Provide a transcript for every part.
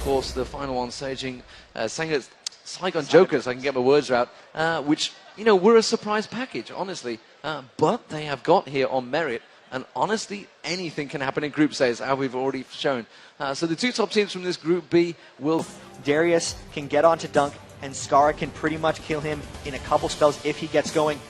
Of course, the final one saging Saigon Jokers, I can get my words out, which, you know, were a surprise package, honestly. But they have got here on merit, and honestly, anything can happen in Group A, as we've already shown. So the two top teams from this Group B will... Darius can get onto Dunk, and Skara can pretty much kill him in a couple spells if he gets going.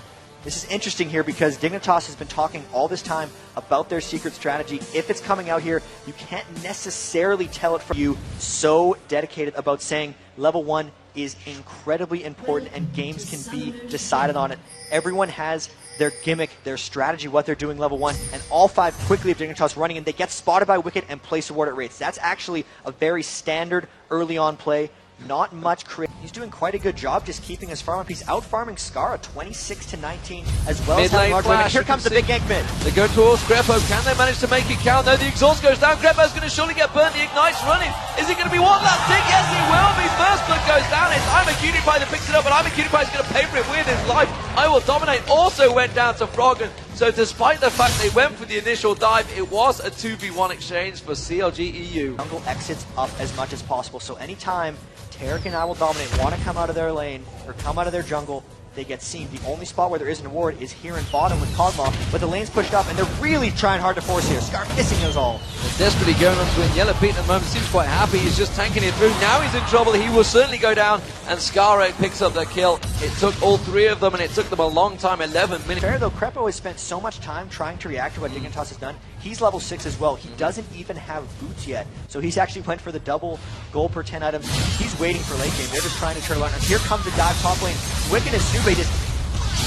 This is interesting here because Dignitas has been talking all this time about their secret strategy. If it's coming out here, you can't necessarily tell it from you. So dedicated about saying level 1 is incredibly important and games can be decided on it. Everyone has their gimmick, their strategy, what they're doing level 1, and all 5 quickly of Dignitas running in. They get spotted by Wicked and place a ward at rates. That's actually a very standard early on play. Not much creative. He's doing quite a good job just keeping his farm up. He's out-farming Skara 26-19 as well as having large flash. Here comes the big gank mid. They go towards Grepo. Can they manage to make it count? No, the exhaust goes down. Grepo's going to surely get burned. The Ignite's running. Is he going to be one last tick? Yes, he will be. First blood goes down. It's I'm a Cutie Pie that picks it up, but I'm a Cutie Pie is going to pay for it with his life. I Will Dominate also went down to Froggen. So despite the fact they went for the initial dive, it was a 2v1 exchange for CLG EU. Jungle exits up as much as possible. So anytime Tarek and I Will Dominate want to come out of their lane or come out of their jungle, they get seen. The only spot where there isn't a ward is here in bottom with Kog'Maw, but the lane's pushed up and they're really trying hard to force here. Scar missing us all. They're desperately going on to win. Yellow Pete at the moment seems quite happy. He's just tanking it through. Now he's in trouble. He will certainly go down, and Skara picks up the kill. It took all 3 of them, and it took them a long time, 11 minutes. Fair though, Crepo has spent so much time trying to react to what Dignitas has done. He's level 6 as well. He doesn't even have boots yet, so he's actually went for the double gold per 10 items. He's waiting for late game. They're just trying to turn around. And here comes the dive top lane. Wicked and Snoopy just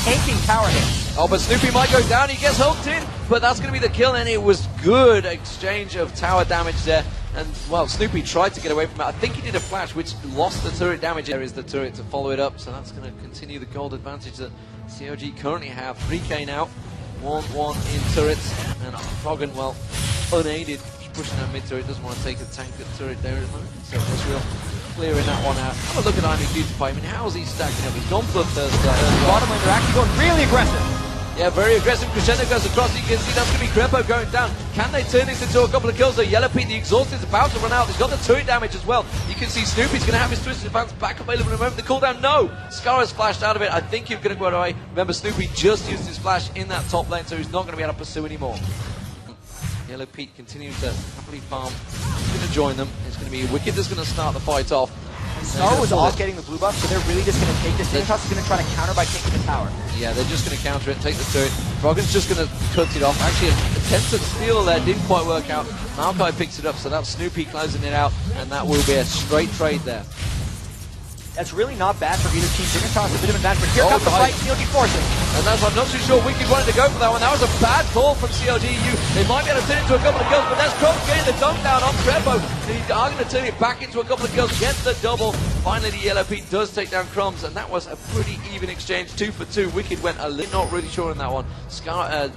tanking tower hit. Oh, but Snoopy might go down. He gets hooked in, but that's going to be the kill, and it was good exchange of tower damage there. And, well, Snoopy tried to get away from it. I think he did a flash, which lost the turret damage. There is the turret to follow it up, so that's going to continue the gold advantage that CLG currently have. 3k now, 1-1 in turrets, and Froggen, well, unaided, pushing that mid turret, doesn't want to take the tank turret there at the moment. So Israel clearing that one out. Have a look at Iron Cutie Pie. I mean, how is he stacking up? He's gone bloodthirsty. Bottom lane, they're actually going really aggressive. Yeah, very aggressive. Crescendo goes across. You can see that's going to be Crepo going down. Can they turn this into a couple of kills? So Yellow Pete, the exhaust is about to run out. He's got the turret damage as well. You can see Snoopy's going to have his twisted advance back available in a moment. The cooldown, no. Skara's flashed out of it. I think he's going to go away. Remember, Snoopy just used his flash in that top lane, so he's not going to be able to pursue anymore. Yellow Pete continues to happily farm. He's going to join them. It's going to be Wicked that's going to start the fight off. Star was off getting the blue buff, so they're really just going to take this. Dignitas is going to try to counter by taking the tower. Yeah, they're just going to counter it, take the turret. Froggen's just going to cut it off. Actually, an attempt to steal there didn't quite work out. Maokai picks it up, so that's Snoopy closing it out, and that will be a straight trade there. That's really not bad for either team. Dignitas a bit of an advantage, but here comes the fight. CLG forces. And that's I'm not too sure Wicked wanted to go for that one. That was a bad call from CLG EU. They might be able to turn it into a couple of kills, but that's Crump getting the dunk down on Crepo. They are going to turn it back into a couple of kills, gets the double. Finally, the Yellow Pete does take down Crumbs, and that was a pretty even exchange, 2 for 2. Wicked went a little, not really sure on that one.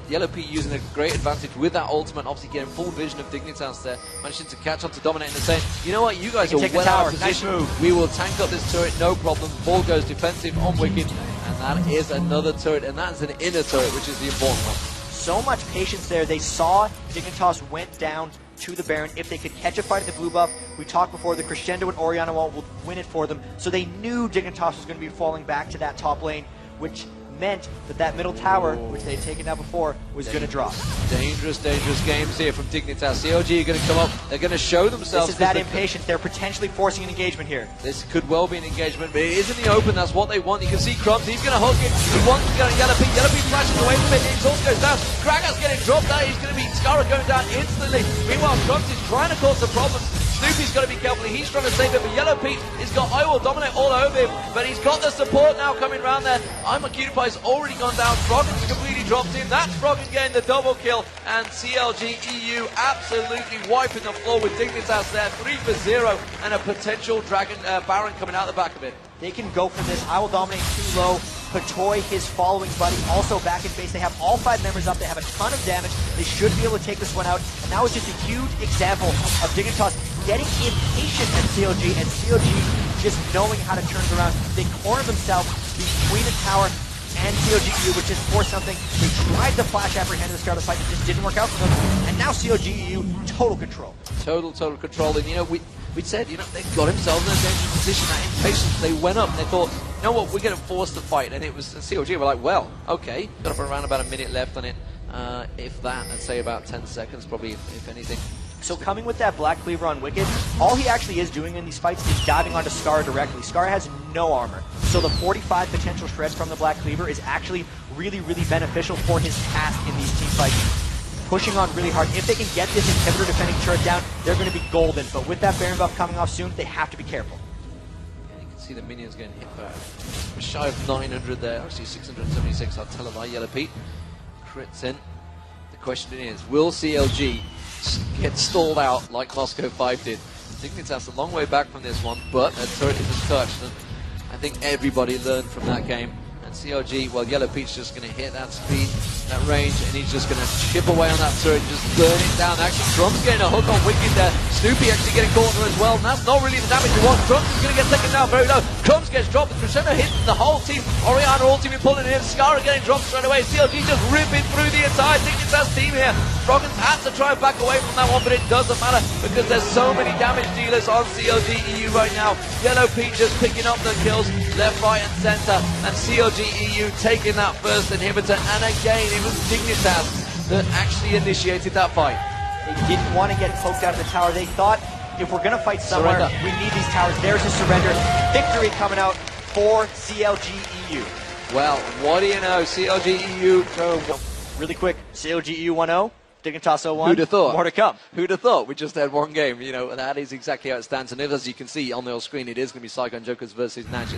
Yellow Pete using a great advantage with that ultimate, obviously getting full vision of Dignitas there, managing to catch on to Dominate and saying, you know what, you guys are well out of position. Nice move. We will tank up this turret, no problem. Ball goes defensive on Wicked, and that is another turret, and that's an inner turret, which is the important one. So much patience there. They saw Dignitas went down to the Baron. If they could catch a fight at the blue buff, we talked before, the Crescendo and Orianna wall will win it for them. So they knew Dignitas was going to be falling back to that top lane, which meant that that middle tower, which they had taken down before, was going to drop. Dangerous, dangerous games here from Dignitas. CLG are going to come up. They're going to show themselves. This is that impatience. They're potentially forcing an engagement here. This could well be an engagement, but it is in the open. That's what they want. You can see Crumbs. He's going to hook it. He wants to get on Yellow Pete. Yellow Pete flashes away from it. The exhaust goes down. Krager's getting dropped out. He's going to be Skara going down instantly. Meanwhile, Crumbs is trying to cause some problems. Snoopy's got to be careful. He's trying to save it, but Yellow Pete has got I Will Dominate all over him, but he's got the support now coming around there. I'm a Cutie Pie's already gone down. Froggen's completely dropped in. That's Froggen getting the double kill, and CLG EU absolutely wiping the floor with Dignitas there. 3 for 0, and a potential Dragon Baron coming out the back of it. They can go for this. I Will Dominate too low. Patoy, his following buddy, also back in base. They have all 5 members up. They have a ton of damage. They should be able to take this one out. And that was just a huge example of Dignitas getting impatient at CLG, and CLG just knowing how to turn it around. They corner themselves between the tower and CLG EU, which is for something. They tried the flash apprehend at the start of the fight. It just didn't work out for them. And now CLG EU, total control. Total control. And you know, we said, you know, they got themselves in a dangerous position. That impatience, they went up and they thought, you know what, we're going to force the fight. And it was CLG were like, well, okay. Got up around about a minute left on it. If that, I'd say about 10 seconds, probably, if anything. So coming with that Black Cleaver on Wicked, all he actually is doing in these fights is diving onto Scar directly. Scar has no armor, so the 45 potential shreds from the Black Cleaver is actually really, really beneficial for his task in these team fights. Pushing on really hard. If they can get this inhibitor defending turret down, they're going to be golden. But with that Baron buff coming off soon, they have to be careful. Yeah, you can see the minions getting hit for shy of 900 there. Actually 676, I'll tell him by Yellow Pete. Crits in. The question is, will CLG get stalled out like Moscow 5 did? Dignitas a long way back from this one, but a turret isn't touched, and I think everybody learned from that game. And CLG, well, Yellow Pete's just going to hit that speed, that range, and he's just going to chip away on that turret and just burn it down. Actually, Trump's getting a hook on Wicked there. Snoopy actually getting caught as well, and that's not really the damage you want. Trump is going to get taken down very low. Crumbs gets dropped, and Crescendo hits the whole team. Oriana all team pulling in. Scara getting dropped straight away. CLG just ripping through the entire Dignitas team here. Froggens had to try and back away from that one, but it doesn't matter because there's so many damage dealers on CLG EU right now. Yellow Pete just picking up the kills left, right, and center, and CLG EU taking that first inhibitor. And again, it was Dignitas that actually initiated that fight. They didn't want to get poked out of the tower. They thought, if we're going to fight somewhere, we need these towers. There's a surrender. Victory coming out for CLG EU. Well, what do you know? CLG EU. Really quick, CLG EU 1-0. Dignitas 0-1. Who'd have thought? More to come. Who'd have thought? We just had one game, you know, and that is exactly how it stands. And as you can see on the screen, it is going to be Psycho and Jokers versus Natch.